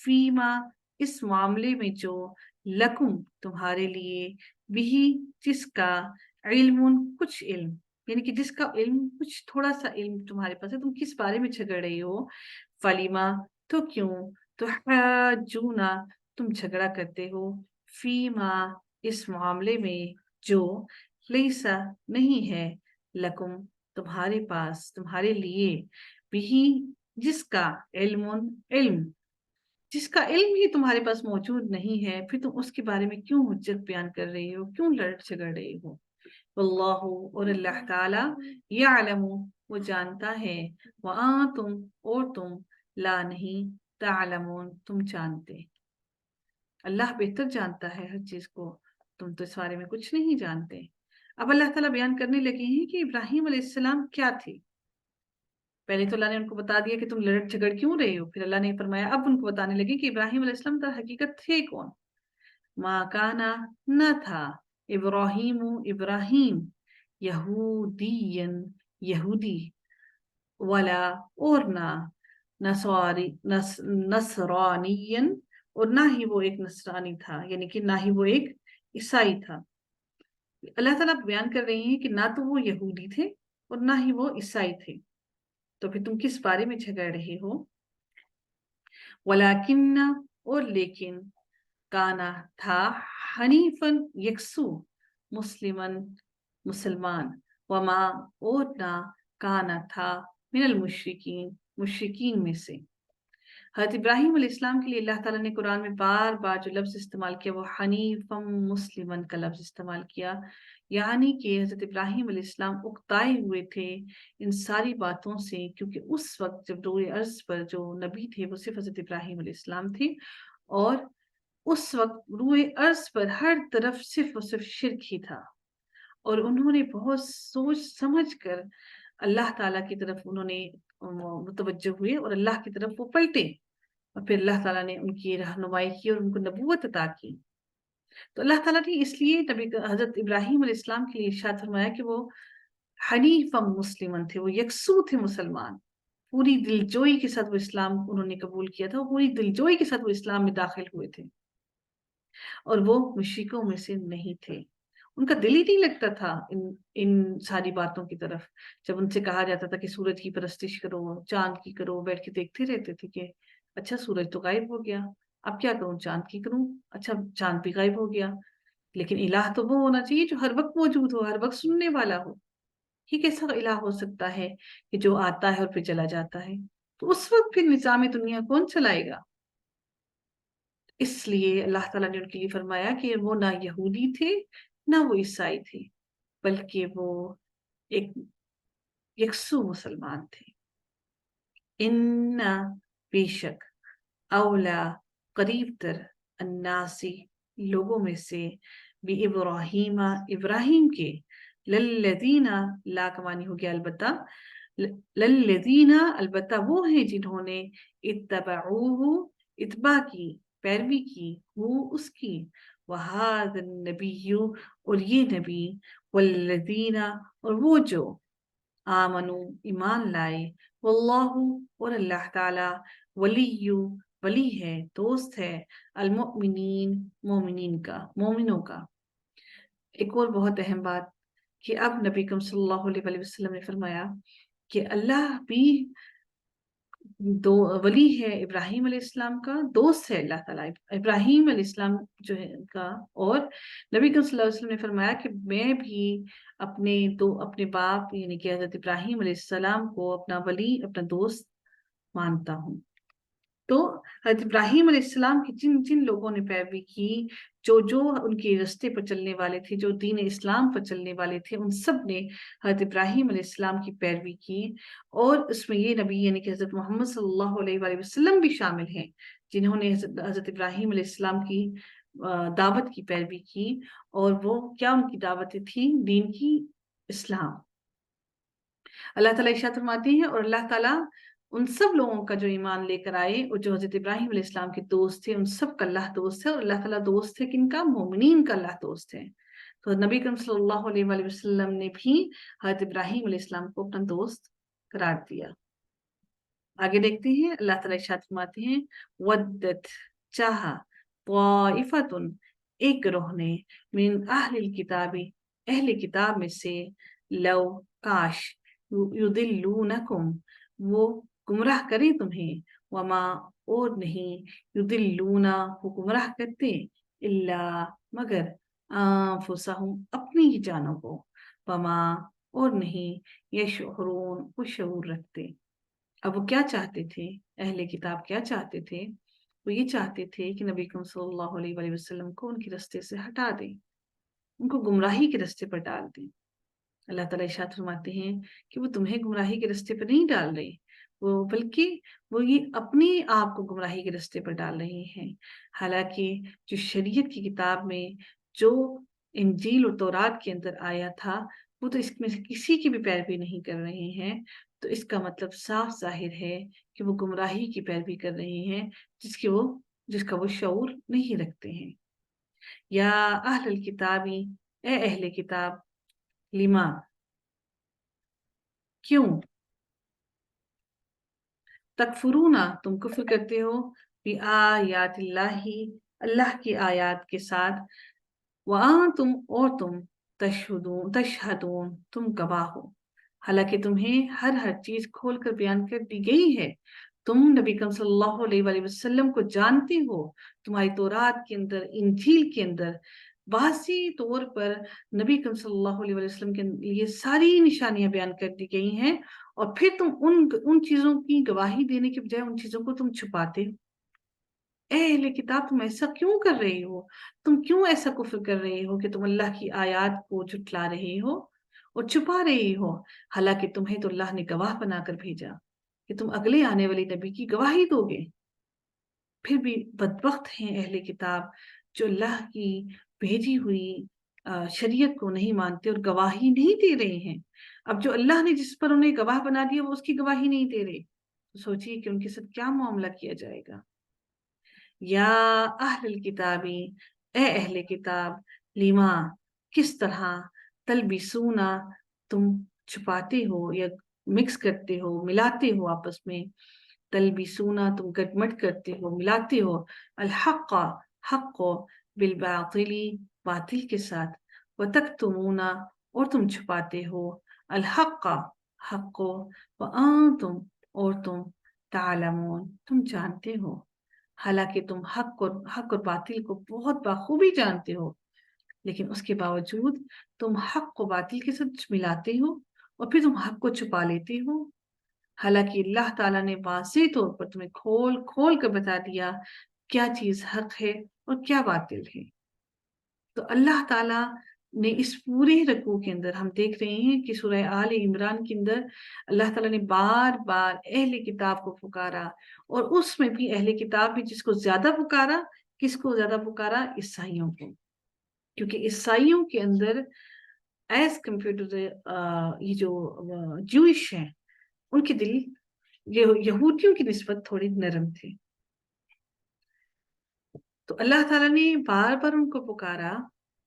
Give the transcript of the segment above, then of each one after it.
فیما اس معاملے میں جو لکم تمہارے لیے بھی جس کا علم کچھ علم یعنی کہ جس کا علم کچھ تھوڑا سا علم تمہارے پاس ہے تم کس بارے میں جھگڑ رہی ہو فلیما تو کیوں تو حاجونا تم جھگڑا کرتے ہو فیما اس معاملے میں جو لیسا نہیں ہے لکم تمہارے پاس تمہارے لیے بھی جس کا علم جس کا علم ہی تمہارے پاس موجود نہیں ہے پھر تم اس کے بارے میں کیوں حجت بیان کر رہی ہو کیوں لڑ جھگڑ رہی ہو واللہ اور اللہ تعالی یعلم وہ جانتا ہے وانتم اور تم لا نہیں تعلمون تم جانتے اللہ بہتر جانتا ہے ہر چیز کو تم تو اس بارے میں کچھ نہیں جانتے اب اللہ تعالیٰ بیان کرنے لگے ہیں کہ ابراہیم علیہ السلام کیا تھے پہلے تو اللہ نے ان کو بتا دیا کہ تم لڑ جھگڑ کیوں رہے ہو پھر اللہ نے فرمایا اب ان کو بتانے لگے کہ ابراہیم علیہ السلام در حقیقت تھے کون ما کانا نہ تھا ابراہیم یہودی ولا اور نہ نصرانی اور نہ ہی وہ ایک نصرانی تھا یعنی کہ نہ ہی وہ ایک عیسائی تھا اللہ تعالیٰ بیان کر رہے ہیں کہ نہ تو وہ یہودی تھے اور نہ ہی وہ عیسائی تھے تو پھر تم کس بارے میں جھگڑ رہے ہو ولیکن اور لیکن کانا تھا حنیفن یکسو مسلمان وما اور نہ کانا تھا من مشرکین میں سے حضرت ابراہیم علیہ السلام کے لیے اللہ تعالیٰ نے قرآن میں بار بار جو لفظ استعمال کیا وہ حنیفم مسلمن کا لفظ استعمال کیا یعنی کہ حضرت ابراہیم علیہ السلام اکتائے ہوئے تھے ان ساری باتوں سے کیونکہ اس وقت جب روئے ارض پر جو نبی تھے وہ صرف حضرت ابراہیم علیہ السلام تھے اور اس وقت روئے ارض پر ہر طرف صرف اور صرف شرک ہی تھا اور انہوں نے بہت سوچ سمجھ کر اللہ تعالیٰ کی طرف انہوں نے متوجہ ہوئے اور اللہ کی طرف وہ پلٹے اور پھر اللہ تعالیٰ نے ان کی رہنمائی کی اور ان کو نبوت عطا کی تو اللہ تعالیٰ نے اس لیے نبی حضرت ابراہیم علیہ السلام کے لیے ارشاد فرمایا کہ وہ حنیفم مسلمن تھے وہ یکسو تھے مسلمان پوری دلجوئی کے ساتھ وہ اسلام انہوں نے قبول کیا تھا پوری دلجوئی کے ساتھ وہ اسلام میں داخل ہوئے تھے اور وہ مشرکوں میں سے نہیں تھے ان کا دل ہی نہیں لگتا تھا ان ساری باتوں کی طرف جب ان سے کہا جاتا تھا کہ سورج کی پرستش کرو چاند کی کرو بیٹھ کے دیکھتے رہتے تھے کہ اچھا سورج تو غائب ہو گیا اب کیا کروں چاند کی کروں اچھا چاند بھی غائب ہو گیا لیکن الہ تو وہ ہونا چاہیے جو ہر وقت موجود ہو ہر وقت سننے والا ہو یہ کیسا الہ ہو سکتا ہے کہ جو آتا ہے اور پھر چلا جاتا ہے تو اس وقت پھر نظام دنیا کون چلائے گا اس لیے اللہ تعالیٰ نے ان کے لیے فرمایا کہ وہ نہ یہودی تھے نہ وہ عیسائی تھے بلکہ وہ ایک یکسو مسلمان تھے ان بے شک اولا قریب تر الناسی لوگوں میں سے بھی ابراہیم کے للذینہ لا کمانی ہو گیا البتہ للذینہ البتہ وہ ہیں جنہوں نے اتبعوہ اتباع کی پیروی کی وہ اس کی وہذا النبی اور یہ نبی والذین اور وہ جو آمنو ایمان لائے واللہ اور اللہ تعالی ولی ہے دوست ہے المؤمنین مومنوں کا ایک اور بہت اہم بات کہ اب نبی کریم صلی اللہ علیہ وسلم نے فرمایا کہ اللہ بھی ولی ہے ابراہیم علیہ السلام کا دوست ہے اللہ تعالیٰ ابراہیم علیہ السلام جو ہے کا اور نبی کریم صلی اللہ علیہ وسلم نے فرمایا کہ میں بھی اپنے باپ یعنی کہ حضرت ابراہیم علیہ السلام کو اپنا ولی اپنا دوست مانتا ہوں تو حضرت ابراہیم علیہ السلام کی جن جن لوگوں نے پیروی کی جو ان کے رستے پر چلنے والے تھے جو دین اسلام پر چلنے والے تھے ان سب نے حضرت ابراہیم علیہ السلام کی پیروی کی اور اس میں یہ نبی یعنی کہ حضرت محمد صلی اللہ علیہ وآلہ وسلم بھی شامل ہیں جنہوں نے حضرت ابراہیم علیہ السلام کی دعوت کی پیروی کی اور وہ کیا ان کی دعوتیں تھیں دین کی اسلام اللہ تعالیٰ ارشاد فرماتے ہیں اور اللہ تعالیٰ ان سب لوگوں کا جو ایمان لے کر آئے اور جو حضرت ابراہیم علیہ السلام کے دوست تھے ان سب کا اللہ دوست ہے اور اللہ تعالیٰ دوست ہے کن کا مومنین کا اللہ دوست ہے تو نبی کریم صلی اللہ علیہ وآلہ وسلم نے بھی حضرت ابراہیم علیہ السلام کو اپنا دوست قرار دیا آگے دیکھتے ہیں اللہ تعالیٰ ارشاد فرماتے ہیں ودت چاہا طائفتن ایک گروہ نے من اہل الکتاب اہل کتاب میں سے لو کاش یضلونکم وہ گمراہ کریں تمہیں وما اور نہیں یضلون وہ گمراہ کرتے الا مگر انفسہم اپنی ہی جانوں کو وما اور نہیں یشعرون وہ شعور رکھتے۔ اب وہ کیا چاہتے تھے؟ اہل کتاب کیا چاہتے تھے؟ وہ یہ چاہتے تھے کہ نبی کریم صلی اللہ علیہ وآلہ وسلم کو ان کے رستے سے ہٹا دیں، ان کو گمراہی کے رستے پر ڈال دیں۔ اللہ تعالیٰ ارشاد فرماتے ہیں کہ وہ تمہیں گمراہی کے رستے پر نہیں ڈال رہے، وہ بلکہ وہ یہ اپنے آپ کو گمراہی کے رستے پر ڈال رہے ہیں۔ حالانکہ جو شریعت کی کتاب میں جو انجیل اور تورات کے اندر آیا تھا وہ تو اس میں سے کسی کی بھی پیروی نہیں کر رہے ہیں، تو اس کا مطلب صاف ظاہر ہے کہ وہ گمراہی کی پیروی کر رہے ہیں جس کا وہ شعور نہیں رکھتے ہیں۔ یا اہل الکتابی اے اہل کتاب لما کیوں تکفرون تم کفر کرتے ہو بآیات اللہ اللہ کی آیات کے ساتھ وانتم اور تم تشہدون تم گواہ ہو، حالانکہ تمہیں ہر چیز کھول کر بیان کر دی گئی ہے، تم نبی کریم صلی اللہ علیہ وآلہ وسلم کو جانتے ہو، تمہاری تورات کے اندر انجیل کے اندر واضح طور پر نبی کریم صلی اللہ علیہ وآلہ وسلم کے لیے ساری نشانیاں بیان کر دی گئی ہیں، اور پھر تم ان چیزوں کی گواہی دینے کے بجائے ان چیزوں کو تم چھپاتے ہو۔ اے اہل کتاب تم ایسا کیوں کر رہے ہو؟ تم کیوں ایسا کفر کر رہے ہو کہ تم اللہ کی آیات کو جھٹلا رہے ہو اور چھپا رہے ہو، حالانکہ تمہیں تو اللہ نے گواہ بنا کر بھیجا کہ تم اگلے آنے والی نبی کی گواہی دو گے۔ پھر بھی بدبخت ہیں اہل کتاب جو اللہ کی بھیجی ہوئی شریعت کو نہیں مانتے اور گواہی نہیں دے رہے ہیں۔ اب جو اللہ نے جس پر انہیں گواہ بنا دیا وہ اس کی گواہی نہیں دے رہے، تو سوچئے کہ ان کے ساتھ کیا معاملہ کیا جائے گا۔ یا اہل الکتابی اے اہل کتاب لما کس طرح تلبسونا تم چھپاتے ہو یا مکس کرتے ہو ملاتے ہو آپس میں، تلبسونا تم گٹمٹ کرتے ہو ملاتے ہو الحق حق کو بالباطل باطل کے ساتھ، وتکتمونا اور تم چھپاتے ہو الحق حق کو وانتم اور تم تعلمون تم جانتے ہو، حالانکہ تم حق اور باطل کو بہت بخوبی جانتے ہو، لیکن اس کے باوجود تم حق کو باطل کے ساتھ ملاتے ہو اور پھر تم حق کو چھپا لیتے ہو، حالانکہ اللہ تعالیٰ نے واضح طور پر تمہیں کھول کھول کر بتا دیا کیا چیز حق ہے اور کیا باطل ہے۔ تو اللہ تعالیٰ نے اس پورے رکوع کے اندر ہم دیکھ رہے ہیں کہ سورہ آل عمران کے اندر اللہ تعالیٰ نے بار بار اہل کتاب کو پکارا، اور اس میں بھی اہل کتاب بھی جس کو زیادہ پکارا، کس کو زیادہ پکارا؟ عیسائیوں کو، کیونکہ عیسائیوں کے اندر ایز کمپیئر ٹو یہ جو جوئش ہیں ان کے دل یہودیوں کی نسبت تھوڑی نرم تھے، تو اللہ تعالیٰ نے بار بار ان کو پکارا۔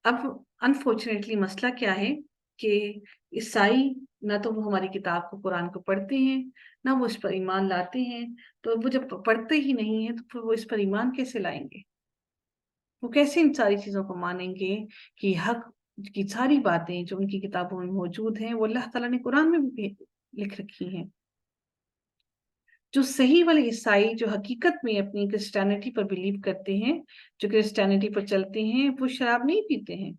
اب انفارچونیٹلی مسئلہ کیا ہے کہ عیسائی نہ تو وہ ہماری کتاب کو قرآن کو پڑھتے ہیں نہ وہ اس پر ایمان لاتے ہیں، تو وہ جب پڑھتے ہی نہیں ہیں تو پھر وہ اس پر ایمان کیسے لائیں گے؟ وہ کیسے ان ساری چیزوں کو مانیں گے کہ حق کی ساری باتیں جو ان کی کتابوں میں موجود ہیں وہ اللہ تعالیٰ نے قرآن میں بھی لکھ رکھی ہیں۔ جو صحیح والے عیسائی جو حقیقت میں اپنی کرسچینٹی پر بلیو کرتے ہیں، جو کرسچینٹی پر چلتے ہیں، وہ شراب نہیں پیتے ہیں،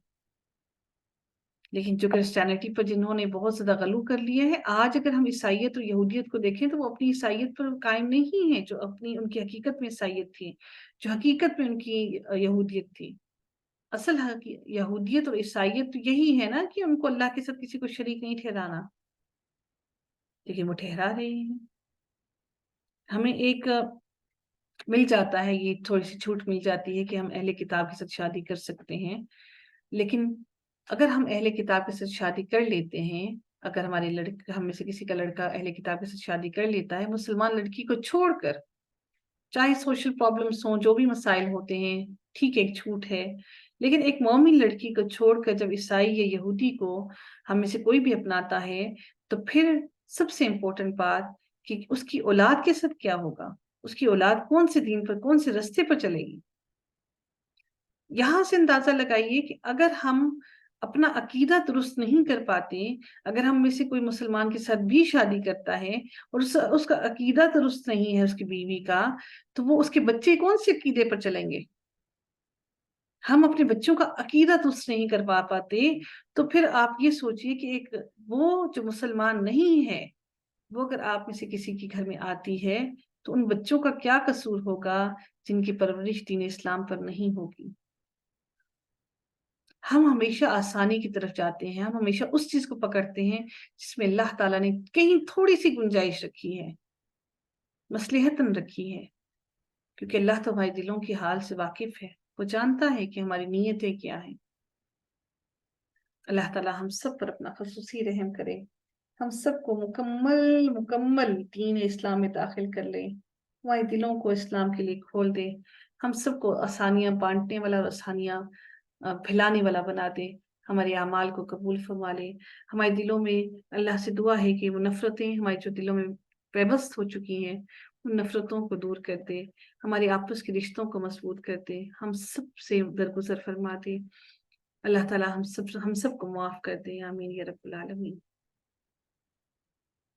لیکن جو کرسچینٹی پر جنہوں نے بہت زیادہ غلو کر لیا ہے، آج اگر ہم عیسائیت اور یہودیت کو دیکھیں تو وہ اپنی عیسائیت پر قائم نہیں ہیں جو ان کی حقیقت میں عیسائیت تھی، جو حقیقت میں ان کی یہودیت تھی۔ اصل یہودیت اور عیسائیت تو یہی ہے نا کہ ان کو اللہ کے ساتھ کسی کو شریک نہیں ٹھہرانا، لیکن وہ ٹھہرا رہے ہیں۔ ہمیں ایک مل جاتا ہے، یہ تھوڑی سی چھوٹ مل جاتی ہے کہ ہم اہل کتاب کے ساتھ شادی کر سکتے ہیں، لیکن اگر ہم اہل کتاب کے ساتھ شادی کر لیتے ہیں، اگر ہم میں سے کسی کا لڑکا اہل کتاب کے ساتھ شادی کر لیتا ہے مسلمان لڑکی کو چھوڑ کر، چاہے سوشل پرابلمس ہوں، جو بھی مسائل ہوتے ہیں، ٹھیک ایک چھوٹ ہے، لیکن ایک مومن لڑکی کو چھوڑ کر جب عیسائی یا یہودی کو ہم میں سے کوئی بھی اپناتا ہے تو پھر سب سے امپورٹنٹ بات کہ اس کی اولاد کے ساتھ کیا ہوگا، اس کی اولاد کون سے دین پر، کون سے رستے پر چلے گی۔ یہاں سے اندازہ لگائیے کہ اگر ہم اپنا عقیدہ درست نہیں کر پاتے، اگر ہم میں سے کوئی مسلمان کے ساتھ بھی شادی کرتا ہے اور اس کا عقیدہ درست نہیں ہے اس کی بیوی کا، تو وہ اس کے بچے کون سے عقیدے پر چلیں گے؟ ہم اپنے بچوں کا عقیدہ درست نہیں کر پاتے تو پھر آپ یہ سوچئے کہ ایک وہ جو مسلمان نہیں ہے، وہ اگر آپ میں سے کسی کے گھر میں آتی ہے تو ان بچوں کا کیا قصور ہوگا جن کی پرورش دین اسلام پر نہیں ہوگی۔ ہم ہمیشہ آسانی کی طرف جاتے ہیں، ہم ہمیشہ اس چیز کو پکڑتے ہیں جس میں اللہ تعالیٰ نے کہیں تھوڑی سی گنجائش رکھی ہے، مصلحتاً رکھی ہے، کیونکہ اللہ تو ہمارے دلوں کے حال سے واقف ہے، وہ جانتا ہے کہ ہماری نیتیں کیا ہیں۔ اللہ تعالیٰ ہم سب پر اپنا خصوصی رحم کرے، ہم سب کو مکمل دین اسلام میں داخل کر لے، ہمارے دلوں کو اسلام کے لیے کھول دے، ہم سب کو آسانیاں بانٹنے والا اور آسانیاں پھیلانے والا بنا دے، ہمارے اعمال کو قبول فرما لے۔ ہمارے دلوں میں اللہ سے دعا ہے کہ وہ نفرتیں ہمارے جو دلوں میں پیوست ہو چکی ہیں ان نفرتوں کو دور کر دے، ہمارے آپس کے رشتوں کو مضبوط کر دے، ہم سب سے درگزر فرما دے۔ اللہ تعالیٰ ہم سب کو معاف کر دے، آمین یا رب العالمین۔